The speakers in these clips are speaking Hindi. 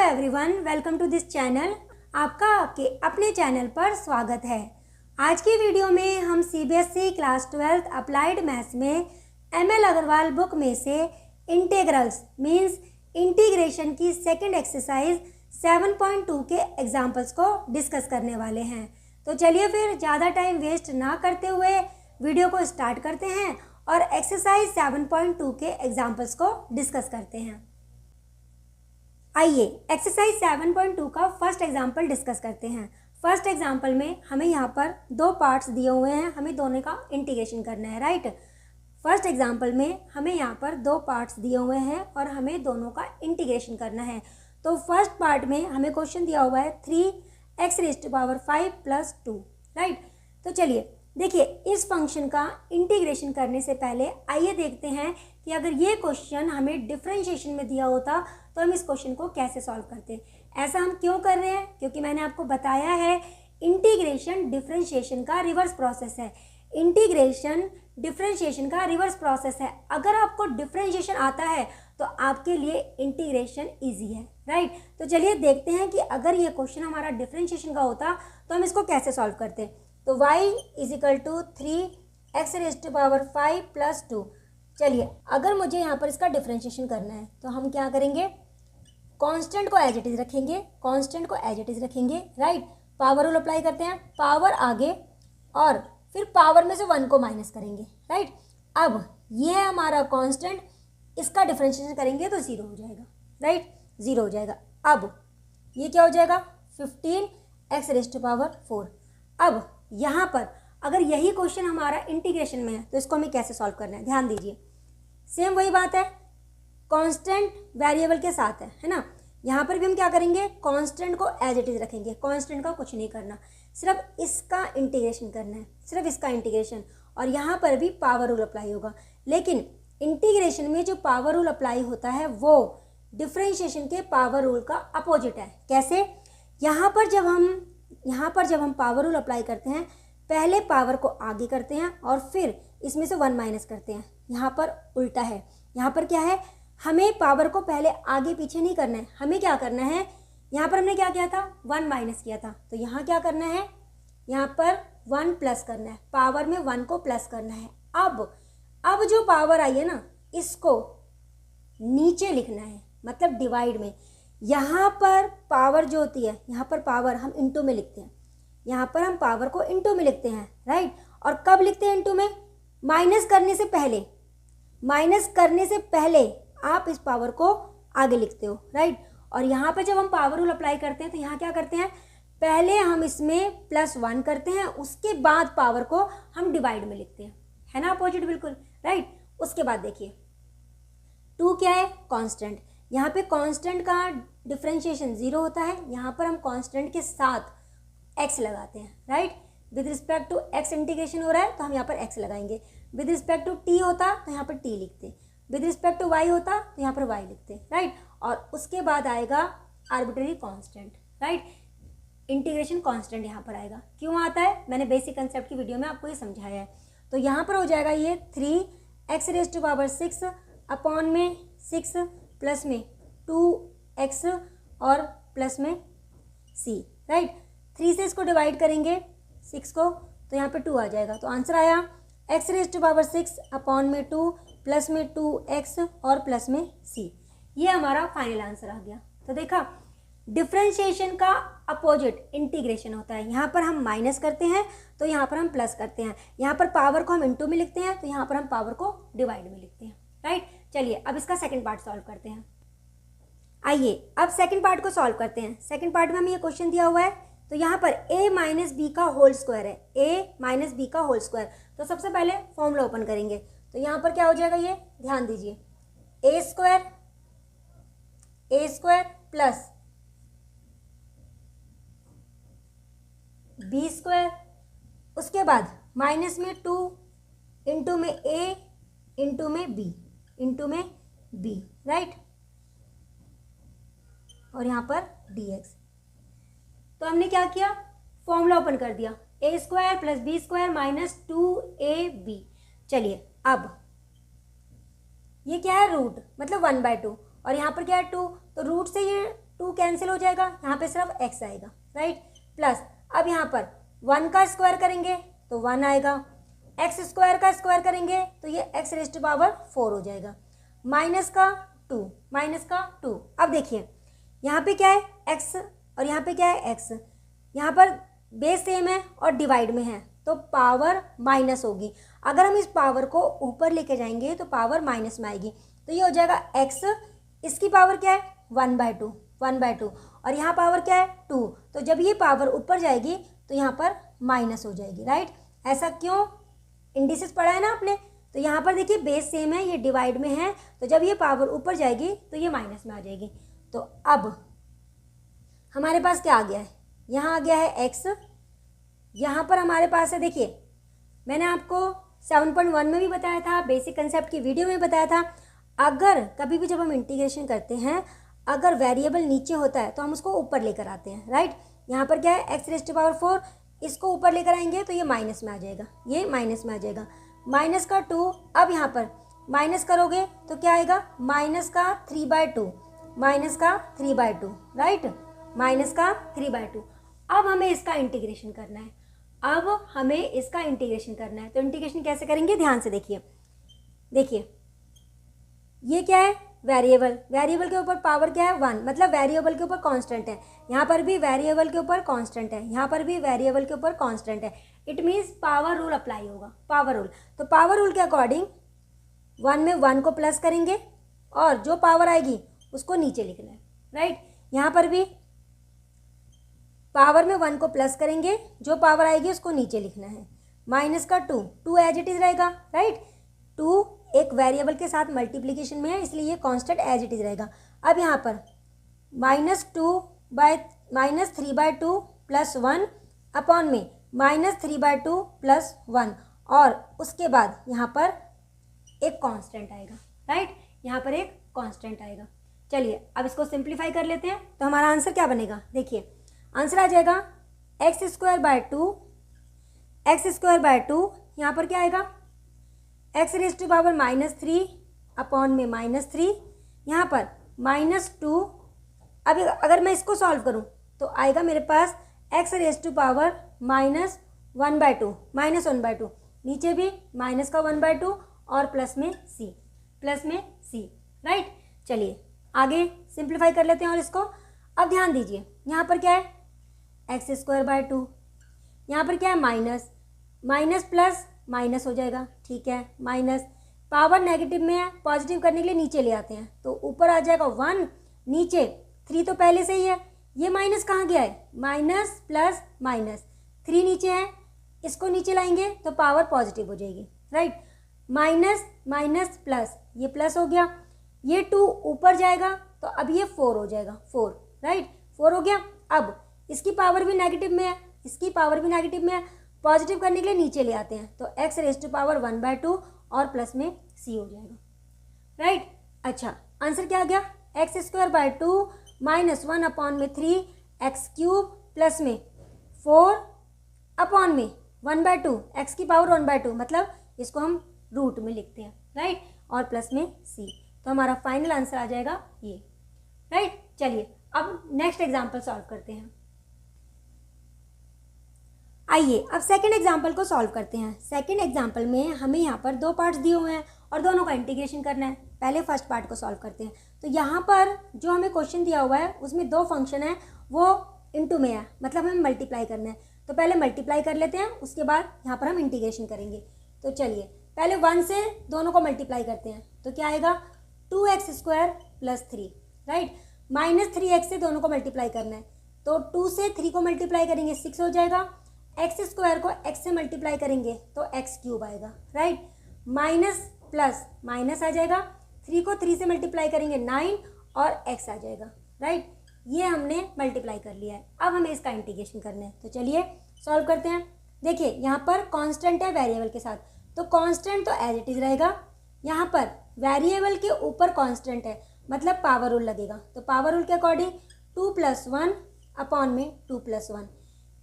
Everyone, welcome to this channel. आपका आपके अपने चैनल पर स्वागत है। आज की वीडियो में हम सीबीएसई क्लास 12 अप्लाइड मैथ्स में एमएल अग्रवाल बुक में से इंटीग्रल्स मींस इंटीग्रेशन की सेकंड एक्सरसाइज 7.2 के एग्जाम्पल्स को डिस्कस करने वाले हैं। तो चलिए फिर ज़्यादा टाइम वेस्ट ना करते हुए वीडियो को स्टार्ट करते हैं और एक्सरसाइज 7.2 के एग्जाम्पल्स को डिस्कस करते हैं। आइए एक्सरसाइज 7.2 का फर्स्ट एग्जाम्पल डिस्कस करते हैं। फर्स्ट एग्जाम्पल में हमें यहाँ पर दो पार्ट्स दिए हुए हैं, हमें दोनों का इंटीग्रेशन करना है, राइट। फर्स्ट एग्जाम्पल में हमें यहाँ पर दो पार्ट्स दिए हुए हैं और हमें दोनों का इंटीग्रेशन करना है। तो फर्स्ट पार्ट में हमें क्वेश्चन दिया हुआ है 3x⁵ + 2, राइट। तो चलिए देखिए, इस फंक्शन का इंटीग्रेशन करने से पहले आइए देखते हैं कि अगर ये क्वेश्चन हमें डिफरेंशिएशन में दिया होता तो हम इस क्वेश्चन को कैसे सॉल्व करते। ऐसा हम क्यों कर रहे हैं? क्योंकि मैंने आपको बताया है इंटीग्रेशन डिफरेंशिएशन का रिवर्स प्रोसेस है। इंटीग्रेशन डिफरेंशिएशन का रिवर्स प्रोसेस है। अगर आपको डिफरेंशिएशन आता है तो आपके लिए इंटीग्रेशन ईजी है, राइट। तो चलिए देखते हैं कि अगर ये क्वेश्चन हमारा डिफरेंशिएशन का होता तो हम इसको कैसे सॉल्व करते। तो y = 3x⁵ + 2। चलिए अगर मुझे यहाँ पर इसका डिफरेंशिएशन करना है तो हम क्या करेंगे, कांस्टेंट को एज इट इज़ रखेंगे, कांस्टेंट को एज इट इज़ रखेंगे, राइट। पावर रूल अप्लाई करते हैं, पावर आगे और फिर पावर में से 1 को माइनस करेंगे, राइट। अब ये है हमारा कांस्टेंट, इसका डिफरेंशिएशन करेंगे तो 0 हो जाएगा, राइट, 0 हो जाएगा। अब ये क्या हो जाएगा, 15x⁴। अब यहाँ पर अगर यही क्वेश्चन हमारा इंटीग्रेशन में है तो इसको हमें कैसे सॉल्व करना है, ध्यान दीजिए। सेम वही बात है, कांस्टेंट वेरिएबल के साथ है ना। यहाँ पर भी हम क्या करेंगे, कांस्टेंट को एज इट इज़ रखेंगे, कांस्टेंट का कुछ नहीं करना, सिर्फ इसका इंटीग्रेशन करना है, सिर्फ इसका इंटीग्रेशन। और यहाँ पर भी पावर रूल अप्लाई होगा, लेकिन इंटीग्रेशन में जो पावर रूल अप्लाई होता है वो डिफरेंशिएशन के पावर रूल का अपोजिट है। कैसे? यहाँ पर जब हम पावर रूल अप्लाई करते हैं, पहले पावर को आगे करते हैं और फिर इसमें से 1 माइनस करते हैं। यहाँ पर उल्टा है, यहाँ पर क्या है, हमें पावर को पहले आगे पीछे नहीं करना है, हमें क्या करना है, यहाँ पर हमने क्या किया था, 1 माइनस किया था, तो यहाँ क्या करना है, यहाँ पर 1 प्लस करना है, पावर में 1 को प्लस करना है। अब जो पावर आई है ना, इसको नीचे लिखना है, मतलब डिवाइड में। यहाँ पर पावर जो होती है, यहाँ पर पावर हम इंटू में लिखते हैं, यहाँ पर हम पावर को इंटू में लिखते हैं, राइट। और कब लिखते हैं इंटू में, माइनस करने से पहले। माइनस करने से पहले आप इस पावर को आगे लिखते हो, राइट। और यहाँ पर जब हम पावर रूल अप्लाई करते हैं तो यहाँ क्या करते हैं, पहले हम इसमें +1 करते हैं, उसके बाद पावर को हम डिवाइड में लिखते हैं, है ना, अपोजिट बिल्कुल, राइट। उसके बाद देखिए 2 क्या है, कांस्टेंट। यहाँ पे कांस्टेंट का डिफरेंशिएशन 0 होता है, यहाँ पर हम कांस्टेंट के साथ x लगाते हैं, right. With respect to x integration हो रहा है तो हम यहाँ पर x लगाएंगे। विद रिस्पेक्ट टू t होता तो यहाँ पर t लिखते, विद रिस्पेक्ट टू y होता तो यहाँ पर y लिखते, राइट। और उसके बाद आएगा arbitrary constant, right. Integration constant यहाँ पर आएगा। क्यों आता है, मैंने बेसिक कंसेप्ट की वीडियो में आपको ये समझाया है। तो यहाँ पर हो जाएगा ये 3x⁵ अपॉन में 6 प्लस में 2x और प्लस में c, राइट। 3 से इसको डिवाइड करेंगे 6 को तो यहाँ पे 2 आ जाएगा। तो आंसर आया x⁵ अपॉन में 2 प्लस में 2x और प्लस में c। ये हमारा फाइनल आंसर आ गया। तो देखा, डिफरेंशिएशन का अपोजिट इंटीग्रेशन होता है। यहाँ पर हम माइनस करते हैं तो यहाँ पर हम प्लस करते हैं, यहाँ पर पावर को हम इंटू में लिखते हैं तो यहाँ पर हम पावर को डिवाइड में लिखते हैं, राइट। चलिए अब इसका सेकंड पार्ट सॉल्व करते हैं। आइए अब सेकंड पार्ट को सॉल्व करते हैं। सेकंड पार्ट में हमें ये क्वेश्चन दिया हुआ है, तो यहाँ पर a - b का होल स्क्वायर है, a - b का होल स्क्वायर। तो सबसे पहले फॉर्मूला ओपन करेंगे, तो यहाँ पर क्या हो जाएगा, ये ध्यान दीजिए, a square plus b square, उसके बाद माइनस में 2 इंटू में a इंटू में b, राइट। और यहाँ पर dx। तो हमने क्या किया, फॉर्मूला ओपन कर दिया, a square plus b square minus 2ab। चलिए अब ये क्या है, रूट, मतलब 1/2, और यहाँ पर क्या है 2, तो रूट से ये 2 कैंसिल हो जाएगा, यहाँ पे सिर्फ x आएगा, राइट। प्लस अब यहाँ पर 1 का स्क्वायर करेंगे तो 1 आएगा, x स्क्वायर का स्क्वायर करेंगे तो ये x रेज़ टू पावर 4 हो जाएगा, माइनस का 2। अब देखिए यहाँ पे क्या है x और यहाँ पे क्या है x, यहाँ पर बेस सेम है और डिवाइड में है तो पावर माइनस होगी। अगर हम इस पावर को ऊपर लेके जाएंगे तो पावर माइनस में आएगी, तो ये हो जाएगा x, इसकी पावर क्या है 1/2 और यहाँ पावर क्या है 2, तो जब ये पावर ऊपर जाएगी तो यहाँ पर माइनस हो जाएगी, राइट। ऐसा क्यों, इंडिसेस पढ़ा है ना आपने, तो यहाँ पर देखिए बेस सेम है, ये डिवाइड में है, तो जब ये पावर ऊपर जाएगी तो ये माइनस में आ जाएगी। तो अब हमारे पास क्या आ गया है, यहाँ आ गया है x, यहाँ पर हमारे पास है, देखिए मैंने आपको 7.1 में भी बताया था, बेसिक कंसेप्ट की वीडियो में बताया था, अगर कभी भी जब हम इंटीग्रेशन करते हैं अगर वेरिएबल नीचे होता है तो हम उसको ऊपर लेकर आते हैं, राइट। यहाँ पर क्या है x रेज़ टू पावर 4, इसको ऊपर लेकर आएंगे तो ये माइनस में आ जाएगा, ये माइनस में आ जाएगा, माइनस का 2। अब यहाँ पर माइनस करोगे तो क्या आएगा, माइनस का 3/2, राइट, माइनस का 3/2। अब हमें इसका इंटीग्रेशन करना है, तो इंटीग्रेशन कैसे करेंगे, ध्यान से देखिए ये क्या है वेरिएबल के ऊपर पावर क्या है 1, मतलब वेरिएबल के ऊपर कांस्टेंट है, यहाँ पर भी वेरिएबल के ऊपर कांस्टेंट है, यहाँ पर भी वेरिएबल के ऊपर कांस्टेंट है, it means power rule apply होगा, पावर रूल। तो पावर रूल के अकॉर्डिंग 1 में 1 को प्लस करेंगे और जो पावर आएगी उसको नीचे लिखना है, राइट। यहाँ पर भी पावर में 1 को प्लस करेंगे, जो पावर आएगी उसको नीचे लिखना है, माइनस का 2 एज इट इज़ रहेगा, राइट। 2 एक वेरिएबल के साथ मल्टीप्लिकेशन में है इसलिए ये कांस्टेंट एज इट इज़ रहेगा। अब यहाँ पर -3/2 प्लस 1 अपॉन में -3/2 प्लस 1 और उसके बाद यहाँ पर एक कांस्टेंट आएगा, राइट, यहाँ पर एक कांस्टेंट आएगा। चलिए अब इसको सिंप्लीफाई कर लेते हैं, तो हमारा आंसर क्या बनेगा, देखिए आंसर आ जाएगा x² by 2, यहाँ पर क्या आएगा x rays to power -3 upon में -3, यहाँ पर -2। अब अगर मैं इसको सॉल्व करूँ तो आएगा मेरे पास x रेज़ टू पावर -1/2, नीचे भी माइनस का 1/2 और प्लस में c, राइट। चलिए आगे सिंप्लीफाई कर लेते हैं और इसको अब ध्यान दीजिए, यहाँ पर क्या है x² by 2, यहाँ पर क्या है माइनस प्लस माइनस हो जाएगा, ठीक है, माइनस पावर नेगेटिव में है, पॉजिटिव करने के लिए नीचे ले आते हैं तो ऊपर आ जाएगा 1, नीचे 3 तो पहले से ही है, ये माइनस कहाँ गया है, माइनस प्लस माइनस, 3 नीचे है, इसको नीचे लाएंगे तो पावर पॉजिटिव हो जाएगी, राइट। माइनस प्लस, ये प्लस हो गया, ये 2 ऊपर जाएगा तो अब ये 4 हो जाएगा, 4, राइट, 4 हो गया। अब इसकी पावर भी नेगेटिव में है, पॉजिटिव करने के लिए नीचे ले आते हैं तो x रेज़ टू पावर 1/2 और प्लस में c हो जाएगा, राइट। अच्छा आंसर क्या आ गया, x² by 2 -1 अपॉन में 3 x³ प्लस में 4 अपॉन में 1/2, x की पावर 1/2, मतलब इसको हम रूट में लिखते हैं, राइट, और प्लस में c, तो हमारा फाइनल आंसर आ जाएगा ये, राइट। चलिए अब नेक्स्ट एग्जाम्पल सॉल्व करते हैं। आइए अब सेकंड एग्जाम्पल को सॉल्व करते हैं। सेकंड एग्जाम्पल में हमें यहाँ पर 2 पार्ट्स दिए हुए हैं और दोनों का इंटीग्रेशन करना है। पहले फर्स्ट पार्ट को सॉल्व करते हैं। तो यहाँ पर जो हमें क्वेश्चन दिया हुआ है उसमें 2 फंक्शन है, वो इनटू में है, मतलब हमें मल्टीप्लाई करना है। तो पहले मल्टीप्लाई कर लेते हैं, उसके बाद यहाँ पर हम इंटीग्रेशन करेंगे। तो चलिए पहले 1 से दोनों को मल्टीप्लाई करते हैं, तो क्या आएगा 2x² + 3, राइट। -3x से दोनों को मल्टीप्लाई करना है, तो 2 से 3 को मल्टीप्लाई करेंगे 6 हो जाएगा, x² को x से मल्टीप्लाई करेंगे तो x³ आएगा, राइट। माइनस प्लस माइनस आ जाएगा, 3 को 3 से मल्टीप्लाई करेंगे 9 और x आ जाएगा, राइट। ये हमने मल्टीप्लाई कर लिया है। अब हमें इसका इंटीग्रेशन करना है, तो चलिए सॉल्व करते हैं। देखिए यहाँ पर कांस्टेंट है वेरिएबल के साथ, तो कांस्टेंट तो एज इट इज रहेगा। यहाँ पर वेरिएबल के ऊपर कांस्टेंट है, मतलब पावर रूल लगेगा। तो पावर रूल के अकॉर्डिंग 2 + 1 अपॉन में 2 + 1,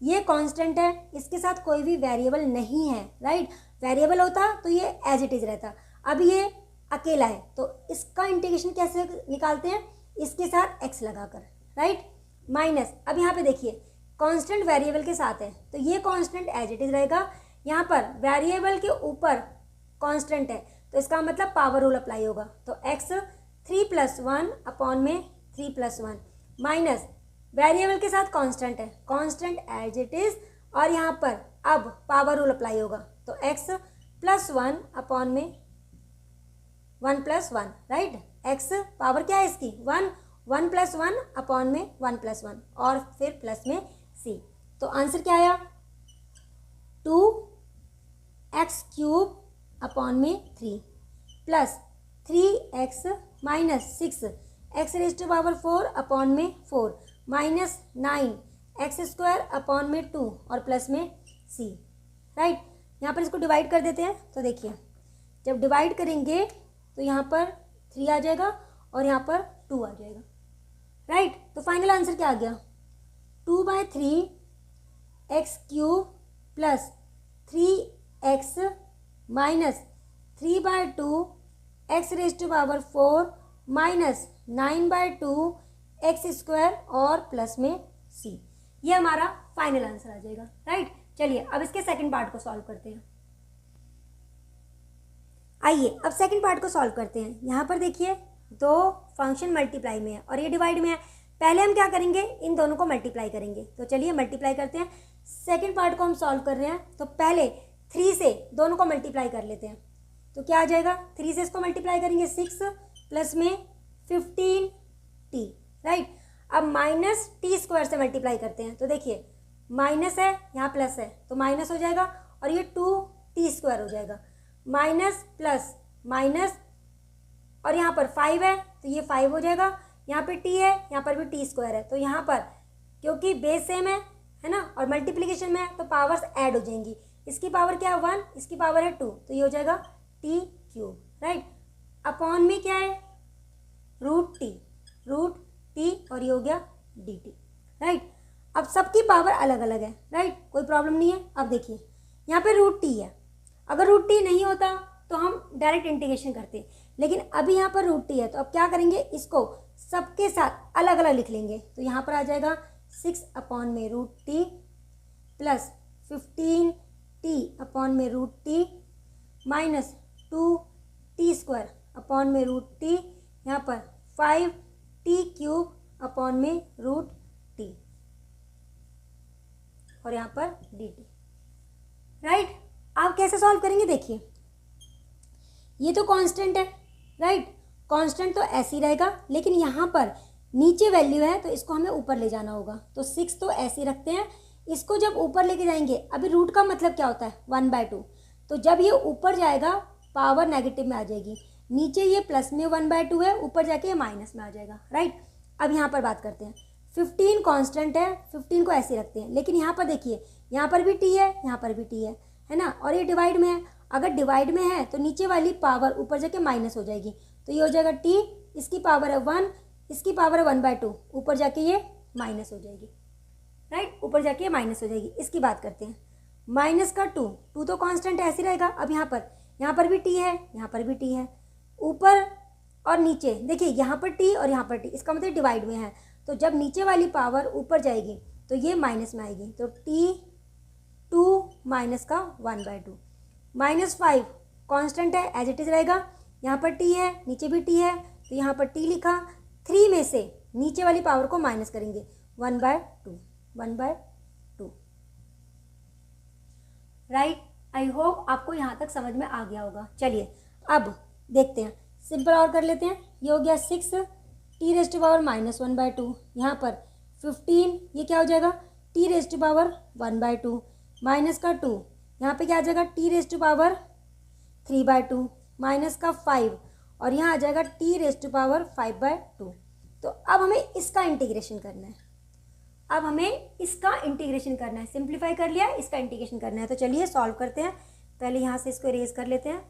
ये कांस्टेंट है, इसके साथ कोई भी वेरिएबल नहीं है, राइट। वेरिएबल होता तो ये एज इट इज रहता, अब ये अकेला है, तो इसका इंटीग्रेशन कैसे निकालते हैं, इसके साथ x लगाकर, राइट, माइनस, अब यहाँ पे देखिए कांस्टेंट वेरिएबल के साथ है तो ये कांस्टेंट एज इट इज रहेगा, यहाँ पर वेरिएबल के ऊपर कांस्टेंट है तो इसका मतलब पावर रूल अप्लाई होगा, तो x 3+1 अपॉन में 3+1 माइनस वेरिएबल के साथ कांस्टेंट है, कांस्टेंट एज इट इज, और यहाँ पर अब पावर रूल अप्लाई होगा तो x +1 अपॉन में 1+1, राइट, x पावर क्या है इसकी 1, 1+1 अपॉन में 1+1 और फिर प्लस में c, तो आंसर क्या आया 2x³ अपॉन में 3 plus 3x minus 6x⁴ upon में 4 माइनस 9x² अपॉन में 2 और प्लस में c, राइट। यहाँ पर इसको डिवाइड कर देते हैं तो देखिए जब डिवाइड करेंगे तो यहाँ पर 3 आ जाएगा और यहाँ पर 2 आ जाएगा, राइट। तो फाइनल आंसर क्या आ गया 2/3 x³ plus 3x minus 3/2 x⁴ minus 9/2 x² और प्लस में c, ये हमारा फाइनल आंसर आ जाएगा, राइट। चलिए अब इसके सेकंड पार्ट को सॉल्व करते हैं। आइए अब सेकंड पार्ट को सॉल्व करते हैं। यहाँ पर देखिए दो फंक्शन मल्टीप्लाई में है और ये डिवाइड में है, पहले हम क्या करेंगे इन दोनों को मल्टीप्लाई करेंगे, तो चलिए मल्टीप्लाई करते हैं। सेकंड पार्ट को हम सॉल्व कर रहे हैं तो पहले 3 से दोनों को मल्टीप्लाई कर लेते हैं, तो क्या आ जाएगा 3 से इसको मल्टीप्लाई करेंगे 6 प्लस में 15t, राइट। अब माइनस t² से मल्टीप्लाई करते हैं तो देखिए माइनस है यहाँ प्लस है तो माइनस हो जाएगा और ये 2t² हो जाएगा, माइनस प्लस माइनस और यहाँ पर 5 है तो ये 5 हो जाएगा, यहाँ पे t है यहाँ पर भी t² है तो यहाँ पर क्योंकि बेस सेम है ना और मल्टीप्लिकेशन में है तो पावर्स ऐड हो जाएंगी, इसकी पावर क्या है 1, इसकी पावर है 2 तो ये हो जाएगा t³, राइट। अपॉन में क्या है रूट t और ये हो गया dt, राइट। अब सबकी पावर अलग अलग है, राइट, कोई प्रॉब्लम नहीं है। अब देखिए यहाँ पे रूट t है, अगर रूट t नहीं होता तो हम डायरेक्ट इंटीग्रेशन करते, लेकिन अभी यहाँ पर रूट t है तो अब क्या करेंगे इसको सबके साथ अलग अलग लिख लेंगे, तो यहाँ पर आ जाएगा 6 अपॉन में root t plus 15t upon में root t minus 2t² upon में रूट t, यहाँ पर 5t³ अपॉन में रूट t और यहाँ पर dt, राइट। आप कैसे सॉल्व करेंगे देखिए ये तो कांस्टेंट है, राइट, कांस्टेंट तो ऐसे ही रहेगा, लेकिन यहाँ पर नीचे वैल्यू है तो इसको हमें ऊपर ले जाना होगा, तो 6 तो ऐसे ही रखते हैं, इसको जब ऊपर लेके जाएंगे अभी रूट का मतलब क्या होता है 1/2, तो जब ये ऊपर जाएगा पावर नेगेटिव में आ जाएगी, नीचे ये प्लस में 1/2 है, ऊपर जाके ये माइनस में आ जाएगा, राइट। अब यहाँ पर बात करते हैं 15 कांस्टेंट है, 15 को ऐसे रखते हैं, लेकिन यहाँ पर देखिए यहाँ पर भी t है यहाँ पर भी t है ना, और ये डिवाइड में है, अगर डिवाइड में है तो नीचे वाली पावर ऊपर जाके माइनस हो जाएगी, तो ये हो जाएगा t, इसकी पावर है 1, इसकी पावर है 1/2, ऊपर जाके ये माइनस हो जाएगी, राइट, ऊपर जाके ये माइनस हो जाएगी। इसकी बात करते हैं माइनस का 2 तो कांस्टेंट ऐसे रहेगा। अब यहाँ पर भी t है यहाँ पर भी t है, ऊपर और नीचे देखिए यहाँ पर t और यहाँ पर t, इसका मतलब डिवाइड में है, तो जब नीचे वाली पावर ऊपर जाएगी तो ये माइनस में आएगी, तो t2 माइनस का 1/2 माइनस 5 कांस्टेंट है एज इट इज रहेगा, यहाँ पर t है नीचे भी t है तो यहाँ पर t लिखा, 3 में से नीचे वाली पावर को माइनस करेंगे 1/2, राइट। आई होप आपको यहाँ तक समझ में आ गया होगा। चलिए अब देखते हैं, सिंपल और कर लेते हैं, ये हो गया 6t⁻⁻1/2, यहाँ पर 15 ये क्या हो जाएगा t⁻1/2 माइनस का 2, यहाँ पे क्या आ जाएगा t⁻3/2 माइनस का 5 और यहाँ आ जाएगा t⁻5/2। तो अब हमें इसका इंटीग्रेशन करना है, सिंप्लीफाई कर लिया, इसका इंटीग्रेशन करना है, तो चलिए सॉल्व करते हैं। पहले यहाँ से इसको इरेज कर लेते हैं।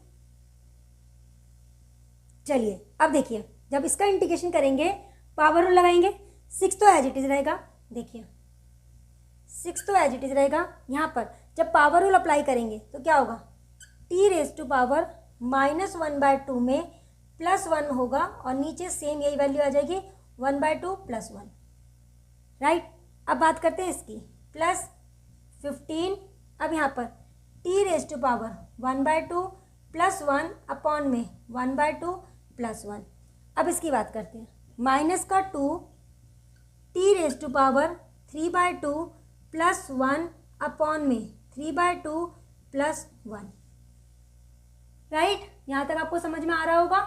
चलिए अब देखिए जब इसका इंटीग्रेशन करेंगे पावर रूल लगाएंगे, 6 तो एज इट इज रहेगा, देखिए 6 तो एज इट इज रहेगा, यहाँ पर जब पावर रूल अप्लाई करेंगे तो क्या होगा t⁻⁻1/2 में +1 होगा और नीचे सेम यही वैल्यू आ जाएगी 1/2 + 1, राइट। अब बात करते हैं इसकी, प्लस 15, अब यहाँ पर T raise to power 1/2 plus 1 upon में 1/2 प्लस 1। अब इसकी बात करते हैं, माइनस का 2 T raise to power 3/2 plus 1 upon में 3/2 प्लस 1। राइट, यहाँ तक आपको समझ में आ रहा होगा।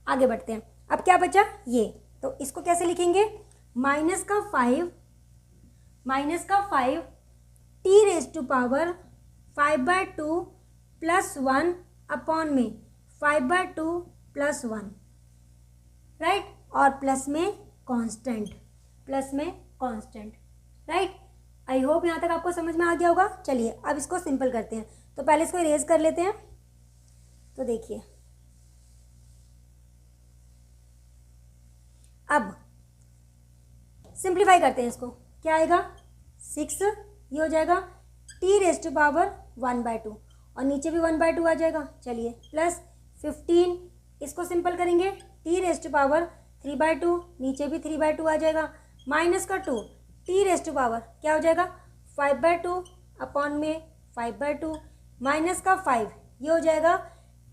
आगे बढ़ते हैं। अब क्या बचा ये, तो इसको कैसे लिखेंगे, माइनस का 5 T raise to power 5/2 plus 1 upon में 5/2 प्लस 1। राइट, और प्लस में कांस्टेंट। राइट, आई होप यहाँ तक आपको समझ में आ गया होगा। चलिए अब इसको सिंपल करते हैं, तो पहले इसको इरेज कर लेते हैं। तो देखिए अब सिंप्लीफाई करते हैं इसको, क्या आएगा 6, ये हो जाएगा टी रेज टू पावर 1/2 और नीचे भी 1/2 आ जाएगा। चलिए प्लस 15, इसको सिंपल करेंगे, टी रेज टू पावर 3/2, नीचे भी 3/2 आ जाएगा। माइनस का 2 टी रेज टू पावर क्या हो जाएगा 5/2 अपॉन में 5/2 माइनस का 5, ये हो जाएगा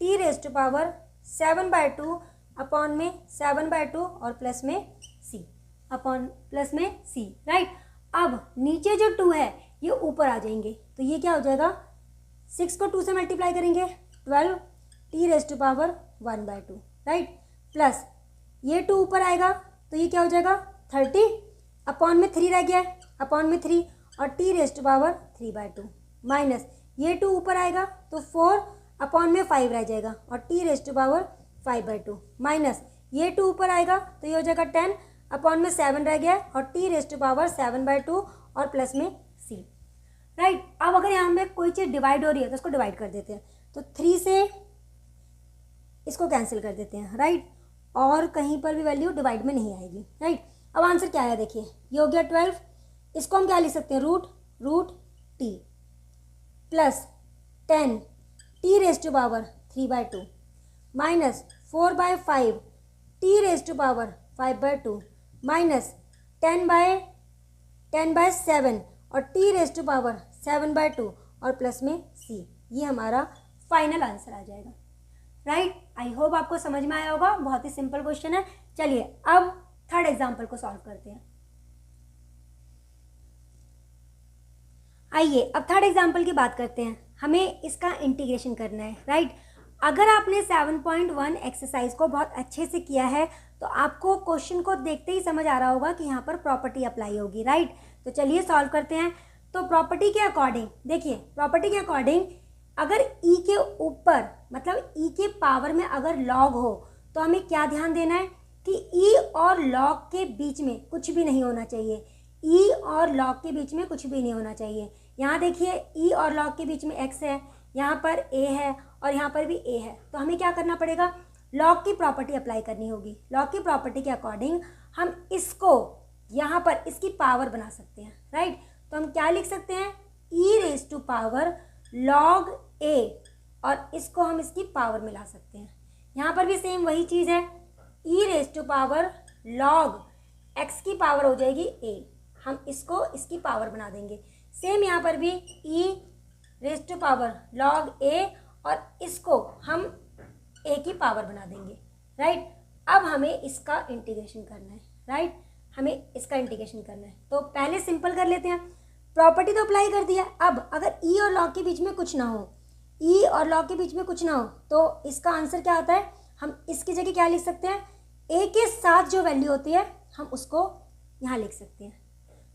T raise to power 7/2 upon में 7/2 और प्लस में सी अपॉन प्लस में सी। राइट, अब नीचे जो 2 है ये ऊपर आ जाएंगे, तो ये क्या हो जाएगा 6 को 2 से मल्टीप्लाई करेंगे 12 T raise to power 1/2। Right, plus ये 2 ऊपर आएगा तो ये क्या हो जाएगा 30 अपॉन में 3 रह गया है, अपॉन में 3 और T raise to power 3/2 minus ये 2 ऊपर आएगा तो 4 अपॉन में 5 रह जाएगा और T raise to power 5/2 minus ये 2 ऊपर आएगा तो ये हो जाएगा 10 अपॉन में 7 रह गया और टी रेज टू पावर 7/2 और प्लस में सी। राइट, अब अगर यहाँ में कोई चीज़ डिवाइड हो रही है तो उसको डिवाइड कर देते हैं, तो 3 से इसको कैंसिल कर देते हैं। राइट, और कहीं पर भी वैल्यू डिवाइड में नहीं आएगी। राइट, अब आंसर क्या आया देखिए, ये हो गया 12, इसको हम क्या लिख सकते हैं root T plus 10 T raise to power 3/2 minus 4/5 T raise to power 5/2 minus 10/7 और टी रेज टू पावर 7/2 और प्लस में सी। ये हमारा फाइनल आंसर आ जाएगा। राइट, आई होप आपको समझ में आया होगा। बहुत ही सिंपल क्वेश्चन है। चलिए अब थर्ड एग्जाम्पल को सॉल्व करते हैं। आइए अब थर्ड एग्जाम्पल की बात करते हैं। हमें इसका इंटीग्रेशन करना है। राइट, अगर आपने 7.1 एक्सरसाइज को बहुत अच्छे से किया है तो आपको क्वेश्चन को देखते ही समझ आ रहा होगा कि यहाँ पर प्रॉपर्टी अप्लाई होगी। राइट, तो चलिए सॉल्व करते हैं। तो प्रॉपर्टी के अकॉर्डिंग देखिए, प्रॉपर्टी के अकॉर्डिंग अगर ई के ऊपर मतलब ई के पावर में अगर लॉग हो तो हमें क्या ध्यान देना है कि ई और लॉग के बीच में कुछ भी नहीं होना चाहिए। ई और लॉग के बीच में कुछ भी नहीं होना चाहिए। यहाँ देखिए ई और लॉग के बीच में एक्स है, यहाँ पर ए है और यहाँ पर भी ए है, तो हमें क्या करना पड़ेगा, लॉग की प्रॉपर्टी अप्लाई करनी होगी। लॉग की प्रॉपर्टी के अकॉर्डिंग हम इसको यहाँ पर इसकी पावर बना सकते हैं। राइट, तो हम क्या लिख सकते हैं, ई रेज टू पावर लॉग ए और इसको हम इसकी पावर में ला सकते हैं। यहाँ पर भी सेम वही चीज़ है, e raise to power log x की पावर हो जाएगी ए, हम इसको इसकी पावर बना देंगे। सेम यहाँ पर भी ई रेज टू पावर लॉग ए और इसको हम ए की पावर बना देंगे। राइट, अब हमें इसका इंटीग्रेशन करना है। राइट, हमें इसका इंटीग्रेशन करना है, तो पहले सिंपल कर लेते हैं। प्रॉपर्टी तो अप्लाई कर दिया। अब अगर ई और लॉग के बीच में कुछ ना हो, ई और लॉग के बीच में कुछ ना हो तो इसका आंसर क्या आता है, हम इसकी जगह क्या लिख सकते हैं, ए के साथ जो वैल्यू होती है हम उसको यहाँ लिख सकते हैं।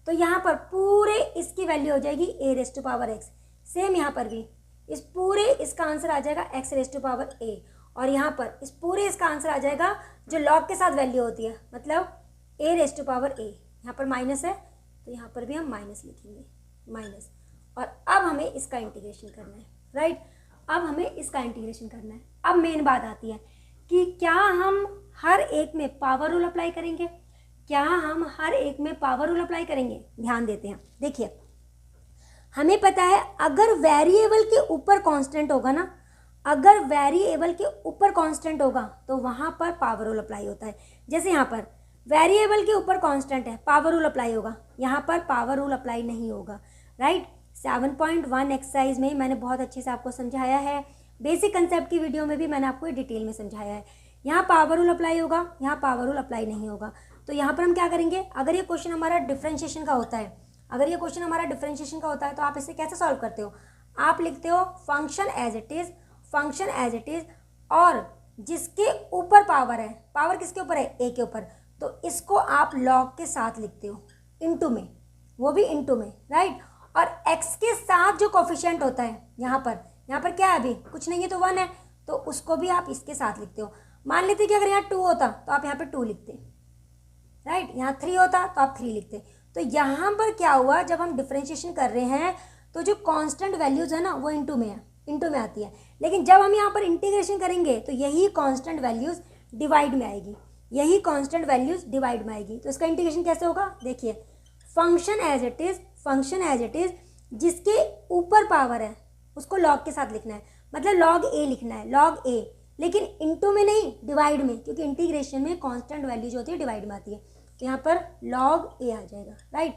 तो यहाँ पर पूरे इसकी वैल्यू हो जाएगी a raise to power x. Same यहाँ पर भी इस पूरे इसका आंसर आ जाएगा x raise to power a, और यहाँ पर इस पूरे इसका आंसर आ जाएगा जो लॉग के साथ वैल्यू होती है, मतलब ए रेज टू पावर ए। यहाँ पर माइनस है तो यहाँ पर भी हम माइनस लिखेंगे, माइनस। और अब हमें इसका इंटीग्रेशन करना है। राइट, अब हमें इसका इंटीग्रेशन करना है। अब मेन बात आती है कि क्या हम हर एक में पावर रूल अप्लाई करेंगे, क्या हम हर एक में पावर रूल अप्लाई करेंगे। ध्यान देते हैं। देखिए, हमें पता है अगर वेरिएबल के ऊपर कांस्टेंट होगा ना, अगर वेरिएबल के ऊपर कांस्टेंट होगा तो वहाँ पर पावर रूल अप्लाई होता है। जैसे यहाँ पर वेरिएबल के ऊपर कांस्टेंट है, पावर रूल अप्लाई होगा, यहाँ पर पावर रूल अप्लाई नहीं होगा, राइट। 7.1 एक्सरसाइज में मैंने बहुत अच्छे से आपको समझाया है, बेसिक कंसेप्ट की वीडियो में भी मैंने आपको डिटेल में समझाया है। यहाँ पावर रूल अप्लाई होगा, यहाँ पावर रूल अप्लाई नहीं होगा। तो यहाँ पर हम क्या करेंगे, अगर ये क्वेश्चन हमारा डिफरेंशिएशन का होता है, अगर ये क्वेश्चन हमारा डिफरेंशिएशन का होता है तो आप इसे कैसे सॉल्व करते हो, आप लिखते हो function as it is, function as it is, और जिसके ऊपर पावर है, पावर किसके ऊपर है, ए के ऊपर, तो इसको आप लॉग के साथ लिखते हो, इनटू में, वो भी इनटू में, राइट। और x के साथ जो कोफिशिएंट होता है यहाँ पर क्या है, अभी कुछ नहीं है तो 1 है, तो उसको भी आप इसके साथ लिखते हो। मान लेते कि अगर यहाँ 2 होता तो आप यहाँ पे 2 लिखते, राइट। यहाँ 3 होता तो आप 3 लिखते। तो यहाँ पर क्या हुआ, जब हम डिफरेंशिएशन कर रहे हैं तो जो कांस्टेंट वैल्यूज है ना वो इनटू में है, इनटू में आती है। लेकिन जब हम यहाँ पर इंटीग्रेशन करेंगे तो यही कांस्टेंट वैल्यूज डिवाइड में आएगी, यही कांस्टेंट वैल्यूज डिवाइड में आएगी। तो इसका इंटीग्रेशन कैसे होगा, देखिए function as it is, function as it is, जिसके ऊपर पावर है उसको लॉग के साथ लिखना है, मतलब लॉग ए लिखना है, लॉग ए, लेकिन इनटू में नहीं, डिवाइड में, क्योंकि इंटीग्रेशन में कांस्टेंट वैल्यू जो होती है डिवाइड में आती है। तो यहाँ पर लॉग ए आ जाएगा, राइट।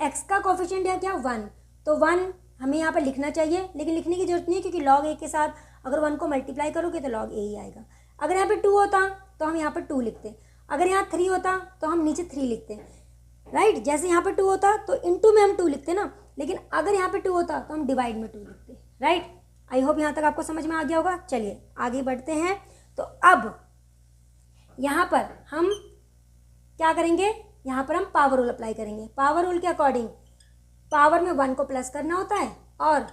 एक्स का कोफिशिएंट है क्या, 1, तो 1 हमें यहाँ पर लिखना चाहिए, लेकिन लिखने की जरूरत नहीं है क्योंकि लॉग ए के साथ अगर 1 को मल्टीप्लाई करोगे तो लॉग ए ही आएगा। अगर यहाँ पे 2 होता तो हम यहाँ पर 2 लिखते, अगर यहाँ 3 होता तो हम नीचे 3 लिखते, राइट। जैसे यहाँ पे 2 होता तो इनटू में हम 2 लिखते ना, लेकिन अगर यहाँ पे 2 होता तो हम डिवाइड में 2 लिखते, राइट। आई होप यहाँ तक आपको समझ में आ गया होगा। चलिए आगे बढ़ते हैं। तो अब यहाँ पर हम क्या करेंगे, यहाँ पर हम पावर रूल अप्लाई करेंगे। पावर रूल के अकॉर्डिंग पावर में 1 को प्लस करना होता है और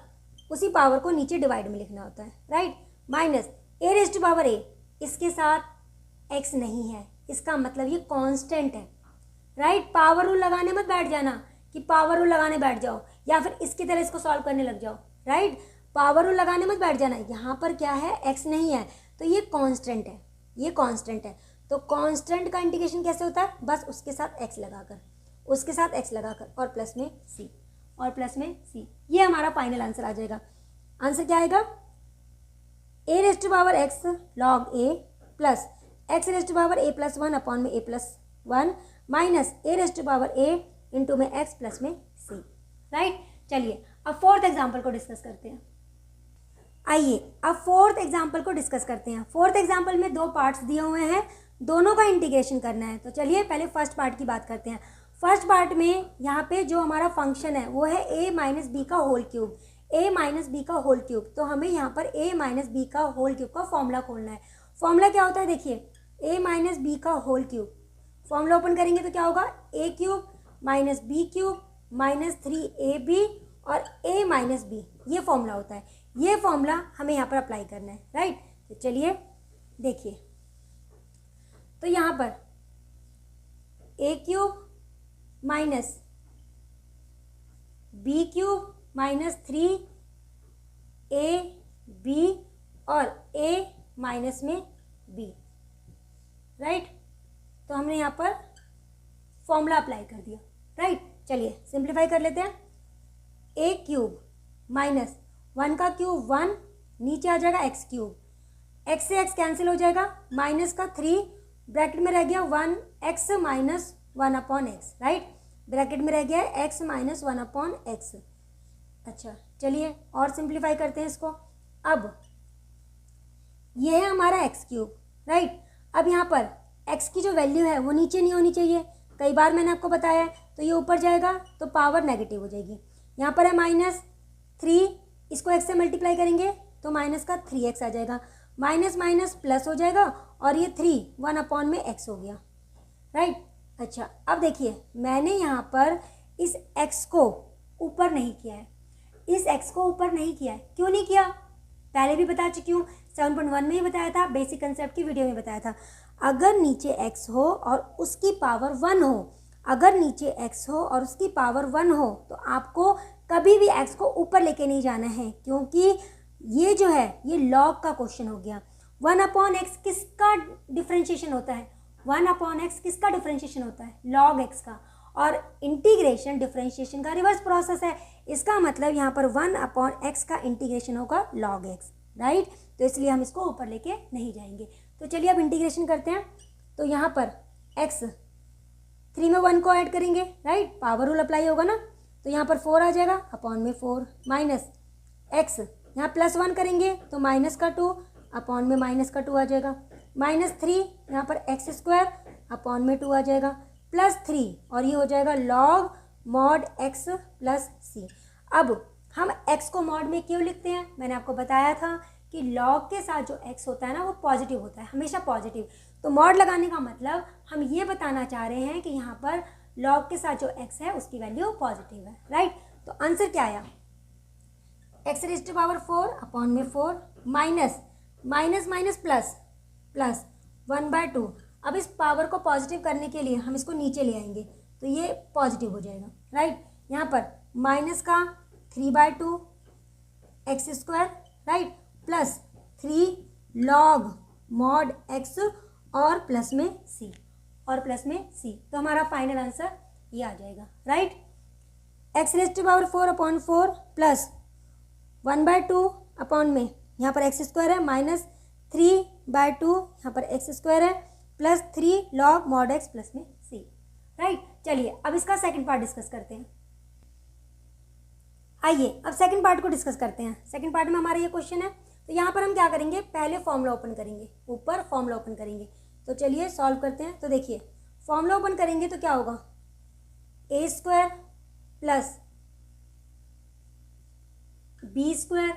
उसी पावर को नीचे डिवाइड में लिखना होता है, right. Minus a raise to power a, इसके साथ एक्स नहीं है, इसका मतलब ये कांस्टेंट है, राइट। पावर रूल लगाने मत बैठ जाना कि पावर रूल लगाने बैठ जाओ या फिर इसकी तरह इसको सॉल्व करने लग जाओ, राइट। पावर रूल लगाने मत बैठ जाना, यहाँ पर क्या है, एक्स नहीं है तो ये कांस्टेंट है, ये कांस्टेंट है। तो कांस्टेंट का इंटीग्रेशन कैसे होता है, बस उसके साथ एक्स लगाकर, उसके साथ एक्स लगाकर और प्लस में सी, और प्लस में सी, ये हमारा फाइनल आंसर आ जाएगा। आंसर क्या आएगा, a raise to power x log a plus x raise to power a plus 1 upon में a plus 1 minus a raise to power a into में एक्स प्लस में सी, राइट। चलिए अब फोर्थ एग्जाम्पल को डिस्कस करते हैं। आइए अब फोर्थ एग्जाम्पल को डिस्कस करते हैं। फोर्थ एग्जाम्पल में 2 पार्ट्स दिए हुए हैं, दोनों का इंटीग्रेशन करना है। तो चलिए पहले फर्स्ट पार्ट की बात करते हैं। फर्स्ट पार्ट में यहाँ पे जो हमारा फंक्शन है वो है a माइनस बी का whole cube, a minus B का होल क्यूब। तो हमें यहाँ पर a माइनस बी का होल क्यूब का फॉर्मूला खोलना है। फॉर्मूला क्या होता है, देखिए a माइनस बी का होल क्यूब, फॉर्मूला ओपन करेंगे तो क्या होगा, a cube minus B cube minus 3ab और a माइनस बी, ये फॉर्मूला होता है। ये फॉर्मूला हमें यहाँ पर अप्लाई करना है, राइट। तो चलिए देखिए, तो यहाँ पर a cube minus B cube minus 3ab और a माइनस में b, राइट। तो हमने यहाँ पर फॉर्मूला अप्लाई कर दिया, राइट। चलिए सिंप्लीफाई कर लेते हैं। a क्यूब माइनस 1 का क्यूब 1, नीचे आ जाएगा x क्यूब, x से x कैंसिल हो जाएगा, माइनस का 3, ब्रैकेट में रह गया 1x minus 1 upon x, right. Bracket में रह गया है x माइनस 1 अपॉन एक्स। अच्छा चलिए और सिंप्लीफाई करते हैं इसको। अब ये है हमारा x क्यूब, राइट। अब यहाँ पर x की जो वैल्यू है वो नीचे नहीं होनी चाहिए, कई बार मैंने आपको बताया है। तो ये ऊपर जाएगा तो पावर नेगेटिव हो जाएगी। यहाँ पर है माइनस 3, इसको x से मल्टीप्लाई करेंगे तो माइनस का 3x आ जाएगा, माइनस माइनस प्लस हो जाएगा और ये 3 1 अपॉन में x हो गया, राइट। अच्छा अब देखिए मैंने यहाँ पर इस x को ऊपर नहीं किया है, इस x को ऊपर नहीं किया है। क्यों नहीं किया, पहले भी बता चुकी हूँ, 7.1 में ही बताया था, बेसिक कंसेप्ट की वीडियो में बताया था। अगर नीचे x हो और उसकी पावर 1 हो, अगर नीचे x हो और उसकी पावर 1 हो तो आपको कभी भी x को ऊपर लेके नहीं जाना है, क्योंकि ये जो है ये लॉग का क्वेश्चन हो गया। 1 अपॉन एक्स किसका डिफ्रेंशिएशन होता है, 1 अपॉन एक्स किसका डिफ्रेंशिएशन होता है, लॉग एक्स का। और इंटीग्रेशन डिफ्रेंशिएशन का रिवर्स प्रोसेस है, इसका मतलब यहाँ पर 1 अपॉन एक्स का इंटीग्रेशन होगा लॉग एक्स, राइट। तो इसलिए हम इसको ऊपर लेके नहीं जाएंगे। तो चलिए अब इंटीग्रेशन करते हैं। तो यहाँ पर x 3 में 1 को ऐड करेंगे, राइट, पावर रूल अप्लाई होगा ना, तो यहाँ पर 4 आ जाएगा, अपॉन में 4 माइनस एक्स, यहाँ +1 करेंगे तो माइनस का 2 अपॉन में माइनस का 2 आ जाएगा, -3 यहाँ पर x² अपॉन में 2 आ जाएगा, +3 और ये हो जाएगा log mod x प्लस सी। अब हम x को मॉड में क्यों लिखते हैं, मैंने आपको बताया था कि log के साथ जो x होता है ना वो पॉजिटिव होता है, हमेशा पॉजिटिव। तो मॉड लगाने का मतलब हम ये बताना चाह रहे हैं कि यहाँ पर log के साथ जो x है उसकी वैल्यू पॉजिटिव है, राइट। तो आंसर क्या आया, x⁴ अपॉन में 4 minus minus minus plus plus 1/2। अब इस पावर को पॉजिटिव करने के लिए हम इसको नीचे ले आएंगे तो ये पॉजिटिव हो जाएगा, राइट। यहाँ पर माइनस का 3/2 x², right, plus 3 log mod x और प्लस में c, और प्लस में c, तो हमारा फाइनल आंसर ये आ जाएगा, right. x⁴ upon 4 plus 1/2 upon में यहाँ पर x² है माइनस 3/2 यहाँ पर x² है plus 3 log mod x plus में c, राइट। चलिए अब इसका सेकंड पार्ट डिस्कस करते हैं। आइए अब सेकंड पार्ट को डिस्कस करते हैं। सेकंड पार्ट में हमारा ये क्वेश्चन है, तो यहाँ पर हम क्या करेंगे, पहले फॉर्मूला ओपन करेंगे, ऊपर फॉर्मूला ओपन करेंगे। तो चलिए सॉल्व करते हैं। तो देखिए फॉर्मूला ओपन करेंगे तो क्या होगा, a² plus b²,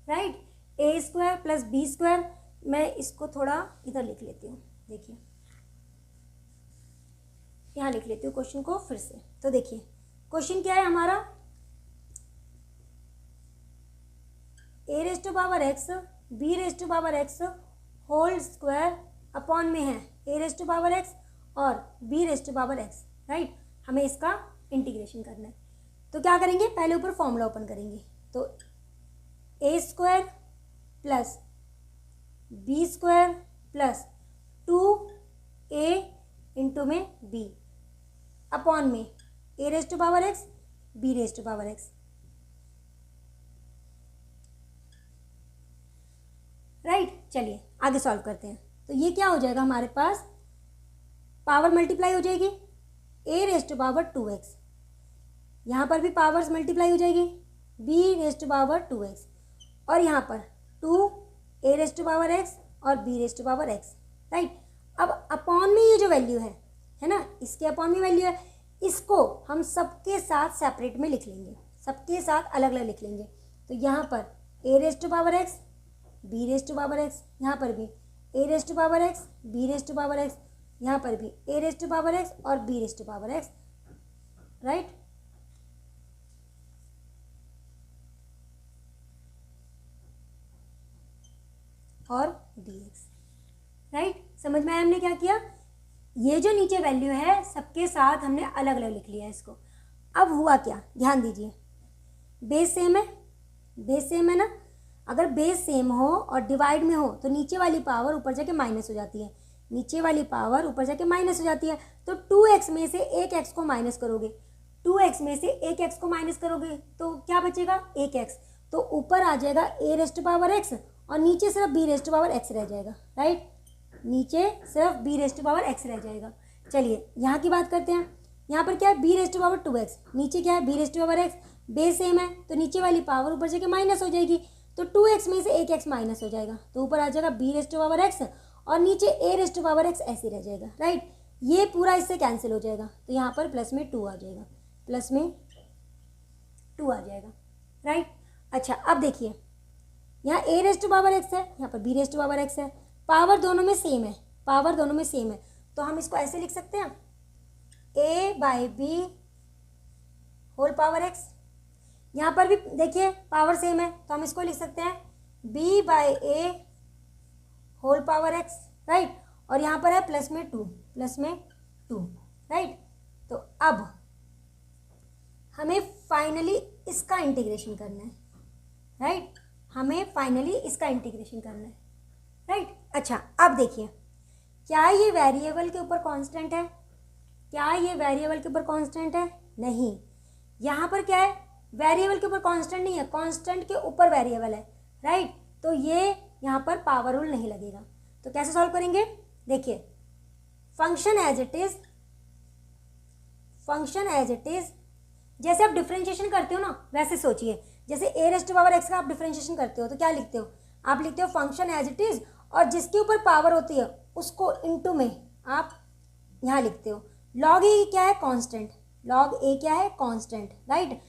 right, a² plus b²। मैं इसको थोड़ा इधर लिख लेती हूँ, देखिए यहाँ लिख लेती हूँ क्वेश्चन को फिर से। तो देखिए क्वेश्चन क्या है हमारा, a⁴x b⁴x whole square upon में है a⁴x और b⁴x, राइट। हमें इसका इंटीग्रेशन करना है। तो क्या करेंगे, पहले ऊपर फॉर्मूला ओपन करेंगे। तो a² plus b² plus 2a into में b अपॉन में a⁴x b⁴x, राइट। चलिए आगे सॉल्व करते हैं। तो ये क्या हो जाएगा, हमारे पास पावर मल्टीप्लाई हो जाएगी a⁴2x, यहाँ पर भी पावर्स मल्टीप्लाई हो जाएगी b⁴2x, और यहाँ पर 2a⁴x और b⁴x, राइट। अब अपॉन में ये जो वैल्यू है ना, इसके अपॉन में वैल्यू है, इसको हम सबके साथ सेपरेट में लिख लेंगे, सबके साथ अलग अलग लिख लेंगे। तो यहाँ पर a⁴x b⁴x, यहाँ पर भी a⁴x b⁴x, यहाँ पर भी a⁴x और b⁴x, राइट। और dx, राइट। समझ में आया हमने क्या किया, ये जो नीचे वैल्यू है सबके साथ हमने अलग अलग लिख लिया है इसको। अब हुआ क्या, ध्यान दीजिए, बेस सेम है, बेस सेम है ना। अगर बेस सेम हो और डिवाइड में हो तो नीचे वाली पावर ऊपर जाके माइनस हो जाती है, नीचे वाली पावर ऊपर जाके माइनस हो जाती है। तो 2x में से एक x को माइनस करोगे, 2x में से एक x को माइनस करोगे तो क्या बचेगा, 1x। तो ऊपर आ जाएगा a⁴x और नीचे सिर्फ b⁴x रह जाएगा, राइट, नीचे सिर्फ b⁴x रह जाएगा। चलिए यहाँ की बात करते हैं। यहाँ पर क्या है, b⁴2x, नीचे क्या है b⁴x, बेस सेम है तो नीचे वाली पावर ऊपर जाके माइनस हो जाएगी। तो 2x में से एक x माइनस हो जाएगा तो ऊपर आ जाएगा b⁴x और नीचे a⁴x ऐसे रह जाएगा, राइट। ये पूरा इससे कैंसिल हो जाएगा तो यहाँ पर प्लस में 2 आ जाएगा, प्लस में 2 आ जाएगा, राइट। अच्छा अब देखिए यहाँ a⁴x है, यहाँ पर b⁴x है, पावर दोनों में सेम है, पावर दोनों में सेम है। तो हम इसको ऐसे लिख सकते हैं a/b होल पावर x। यहाँ पर भी देखिए पावर सेम है तो हम इसको लिख सकते हैं b/a whole power x, right. और यहाँ पर है प्लस में 2, प्लस में 2, राइट। तो अब हमें फाइनली इसका इंटीग्रेशन करना है, राइट, हमें फाइनली इसका इंटीग्रेशन करना है, राइट। अच्छा अब देखिए, क्या ये वेरिएबल के ऊपर कांस्टेंट है, क्या ये वेरिएबल के ऊपर कांस्टेंट है, नहीं। यहाँ पर क्या है, वेरिएबल के ऊपर कांस्टेंट नहीं है, कांस्टेंट के ऊपर वेरिएबल है, राइट। तो ये यहाँ पर पावर रूल नहीं लगेगा। तो कैसे सॉल्व करेंगे, देखिए function as it is function as it is, जैसे आप डिफ्रेंशिएशन करते हो ना वैसे सोचिए, जैसे A rest to power x का आप डिफ्रेंशिएशन करते हो तो क्या लिखते हो, आप लिखते हो फंक्शन एज इट इज, और जिसके ऊपर पावर होती है उसको इनटू में आप यहाँ लिखते हो। लॉग ए क्या है, कांस्टेंट, लॉग ए क्या है, कांस्टेंट, राइट।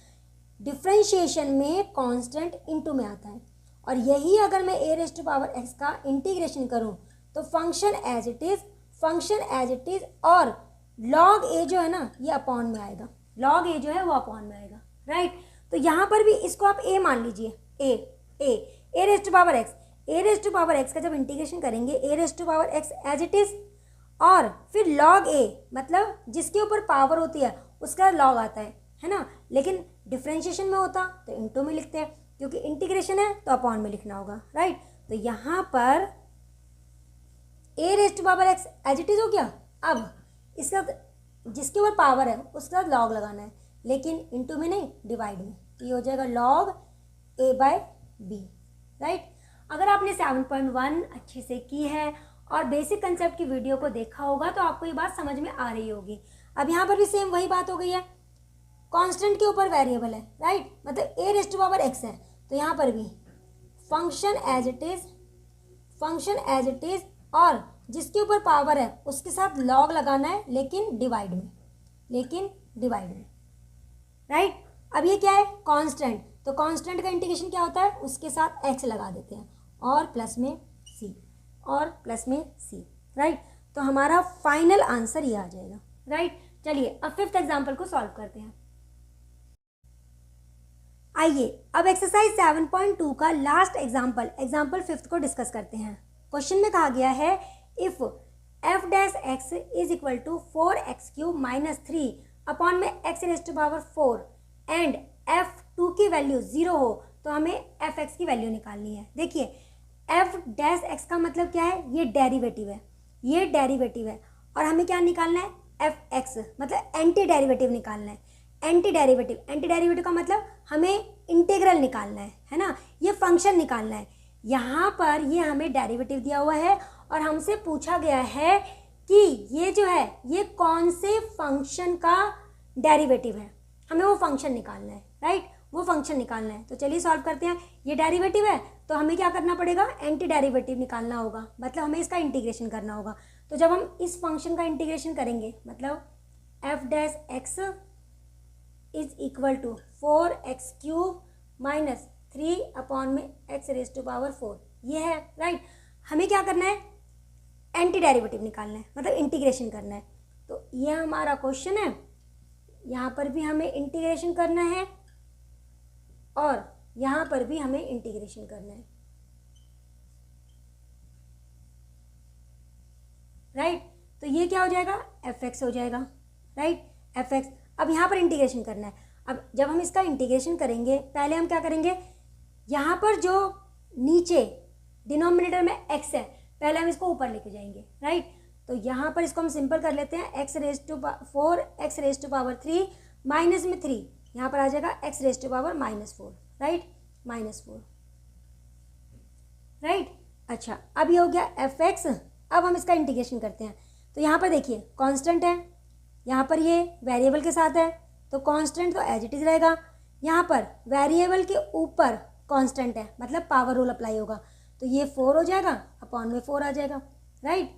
डिफ्रेंशिएशन में कांस्टेंट इनटू में आता है, और यही अगर मैं A rest to power x का इंटीग्रेशन करूँ तो function as it is, function as it is, और लॉग ए जो है ना ये अपॉन में आएगा, लॉग ए जो है वो अपॉन में आएगा, राइट। तो यहाँ पर भी इसको आप ए मान लीजिए, a rest to power x, a rest to power x का जब इंटीग्रेशन करेंगे a rest to power x as it is, और फिर लॉग ए मतलब जिसके ऊपर पावर होती है उसका लॉग आता है ना, लेकिन डिफ्रेंशिएशन में होता तो इनटू में लिखते हैं, क्योंकि इंटीग्रेशन है तो अपॉन में लिखना होगा, राइट। तो यहाँ पर a rest to power x as it is हो गया, अब इसका जिसके ऊपर पावर है उसका लॉग लगाना है, लेकिन इनटू में नहीं, डिवाइड में, तो ये हो जाएगा लॉग ए बाय बी, राइट। अगर आपने 7.1 अच्छे से की है और बेसिक कंसेप्ट की वीडियो को देखा होगा तो आपको ये बात समझ में आ रही होगी। अब यहाँ पर भी सेम वही बात हो गई है, कांस्टेंट के ऊपर वेरिएबल है, राइट, मतलब A rest to power X है, तो यहाँ पर भी function as it is, function as it is, और जिसके ऊपर पावर है उसके साथ लॉग लगाना है, लेकिन डिवाइड में, लेकिन डिवाइड में, राइट। अब ये क्या है, कांस्टेंट, तो कांस्टेंट का इंटीग्रेशन क्या होता है, उसके साथ एक्स लगा देते हैं और प्लस में सी, और प्लस में सी, राइट। तो हमारा फाइनल आंसर ये आ जाएगा, राइट। चलिए अब फिफ्थ एग्जाम्पल को सॉल्व करते हैं। आइए अब एक्सरसाइज 7.2 का लास्ट एग्जाम्पल, एग्जाम्पल फिफ्थ को डिस्कस करते हैं। क्वेश्चन में कहा गया है if f dash x is equal to 4x³ minus 3 upon में x raise to power 4 and f2 की वैल्यू 0 हो तो हमें fx की वैल्यू निकालनी है। देखिए f डैश x का मतलब क्या है, ये डेरिवेटिव है, ये डेरिवेटिव है, और हमें क्या निकालना है, fx मतलब एंटी डेरिवेटिव निकालना है। एंटी डेरिवेटिव, एंटी डेरिवेटिव का मतलब हमें इंटीग्रल निकालना है ना, ये फंक्शन निकालना है। यहाँ पर ये हमें डेरिवेटिव दिया हुआ है और हमसे पूछा गया है कि ये जो है ये कौन से फंक्शन का डेरिवेटिव है, हमें वो फंक्शन निकालना है, राइट, वो फंक्शन निकालना है। तो चलिए सॉल्व करते हैं। ये डेरिवेटिव है तो हमें क्या करना पड़ेगा, एंटी डेरिवेटिव निकालना होगा, मतलब हमें इसका इंटीग्रेशन करना होगा। तो जब हम इस फंक्शन का इंटीग्रेशन करेंगे मतलब F dash x is equal to 4x³ minus 3 upon में एक्स रेज टू पावर 4, ये है, राइट। हमें क्या करना है, एंटी डेरिवेटिव निकालना है, मतलब इंटीग्रेशन करना है। तो ये हमारा क्वेश्चन है, यहाँ पर भी हमें इंटीग्रेशन करना है और यहाँ पर भी हमें इंटीग्रेशन करना है, राइट। तो ये क्या हो जाएगा, fx हो जाएगा, राइट, fx। अब यहाँ पर इंटीग्रेशन करना है। अब जब हम इसका इंटीग्रेशन करेंगे पहले हम क्या करेंगे, यहाँ पर जो नीचे डिनोमिनेटर में x है पहले हम इसको ऊपर लेके जाएंगे, राइट। तो यहाँ पर इसको हम सिंपल कर लेते हैं, x raised to 4 x raised to power 3 minus में 3, यहाँ पर आ जाएगा x raised to power -4, right, -4, right. अच्छा अब ये हो गया fx। अब हम इसका इंटीग्रेशन करते हैं। तो यहाँ पर देखिए कांस्टेंट है, यहाँ पर ये वेरिएबल के साथ है तो कांस्टेंट तो एज इट इज रहेगा, यहाँ पर वेरिएबल के ऊपर कांस्टेंट है मतलब पावर रूल अप्लाई होगा, तो ये 4 हो जाएगा, अपॉन में 4 आ जाएगा, राइट।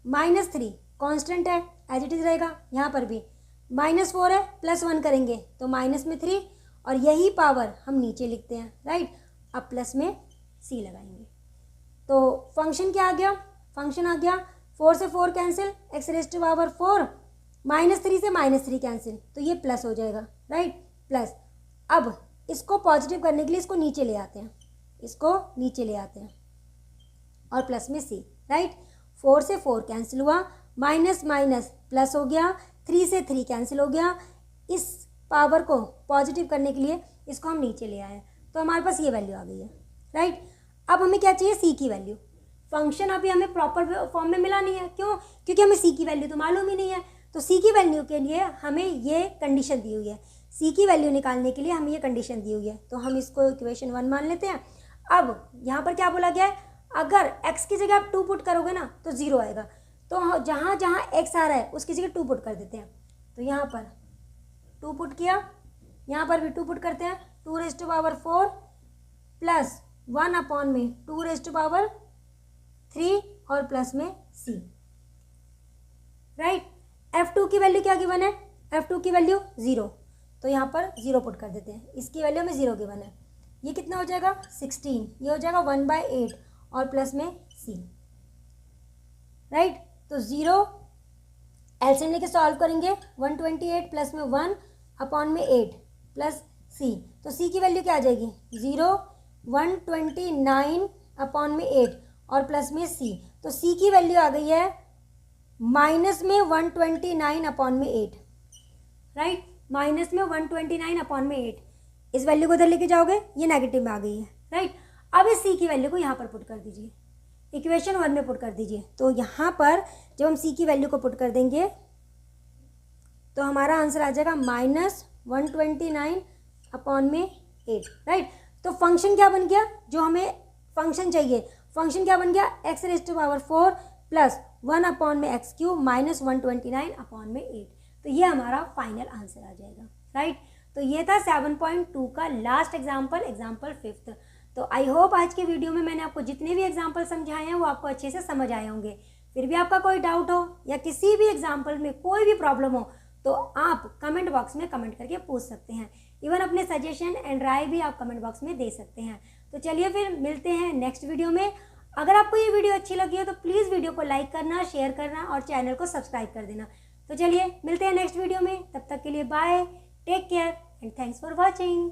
-3 कांस्टेंट है एज इट इज रहेगा, यहाँ पर भी -4 है, +1 करेंगे तो माइनस में 3, और यही पावर हम नीचे लिखते हैं, राइट। अब प्लस में c लगाएंगे तो फंक्शन क्या आ गया, फंक्शन आ गया 4 से 4 cancel, X raise to power 4, -3 से -3 कैंसिल, तो ये प्लस हो जाएगा, राइट, प्लस। अब इसको पॉजिटिव करने के लिए इसको नीचे ले आते हैं, इसको नीचे ले आते हैं और प्लस में c, राइट। 4 से 4 कैंसिल हुआ, माइनस माइनस प्लस हो गया, 3 से 3 कैंसिल हो गया। इस पावर को पॉजिटिव करने के लिए इसको हम नीचे ले आए तो हमारे पास ये वैल्यू आ गई है, राइट। अब हमें क्या चाहिए, c की वैल्यू। फंक्शन अभी हमें प्रॉपर फॉर्म में मिला नहीं है, क्यों, क्योंकि हमें c की वैल्यू तो मालूम ही नहीं है। तो c की वैल्यू के लिए हमें ये कंडीशन दी हुई है, c की वैल्यू निकालने के लिए हमें ये कंडीशन दी हुई है, तो हम इसको इक्वेशन 1 मान लेते हैं। अब यहाँ पर क्या बोला गया है, अगर x की जगह आप 2 पुट करोगे ना तो 0 आएगा, तो जहाँ जहाँ x आ रहा है उसकी जगह 2 पुट कर देते हैं। तो यहाँ पर 2 पुट किया, यहाँ पर भी 2 पुट करते हैं, 2 raised to power 4 plus 1 upon में 2 रेज़ टू पावर 3 और प्लस में c, राइट। f2 की वैल्यू क्या गिवन है, f2 की वैल्यू 0, तो यहाँ पर 0 पुट कर देते हैं, इसकी वैल्यू में 0 गिवन है। ये कितना हो जाएगा 16, ये हो जाएगा 1/8 और प्लस में c, राइट। तो 0 एलसीएम लेके सॉल्व करेंगे, 128 प्लस में 1 अपॉन में 8 प्लस c, तो c की वैल्यू क्या आ जाएगी 0, 129 अपॉन में 8 और प्लस में c, तो c की वैल्यू आ गई है माइनस में 129 अपॉन में 8, राइट, माइनस में 129 अपॉन में 8। इस वैल्यू को इधर लेके जाओगे, ये नेगेटिव में आ गई है, राइट। अब इस c की वैल्यू को यहाँ पर पुट कर दीजिए, इक्वेशन 1 में पुट कर दीजिए। तो यहाँ पर जब हम c की वैल्यू को पुट कर देंगे तो हमारा आंसर आ जाएगा -129 अपॉन में 8, राइट। तो फंक्शन क्या बन गया, जो हमें फंक्शन चाहिए, फंक्शन क्या बन गया, x rays to power 4 plus 1 upon में x क्यूब माइनस 129 अपॉन में 8। तो ये हमारा फाइनल आंसर आ जाएगा, राइट। तो ये था 7.2 का लास्ट एग्जाम्पल, एग्जाम्पल 5th। तो आई होप आज के वीडियो में मैंने आपको जितने भी एग्जाम्पल समझाए हैं वो आपको अच्छे से समझ आए होंगे। फिर भी आपका कोई डाउट हो या किसी भी एग्जाम्पल में कोई भी प्रॉब्लम हो तो आप कमेंट बॉक्स में कमेंट करके पूछ सकते हैं। इवन अपने सजेशन एंड राय भी आप कमेंट बॉक्स में दे सकते हैं। तो चलिए फिर मिलते हैं नेक्स्ट वीडियो में। अगर आपको ये वीडियो अच्छी लगी हो तो प्लीज़ वीडियो को लाइक करना, शेयर करना और चैनल को सब्सक्राइब कर देना। तो चलिए मिलते हैं नेक्स्ट वीडियो में, तब तक के लिए bye, take care and thanks for watching.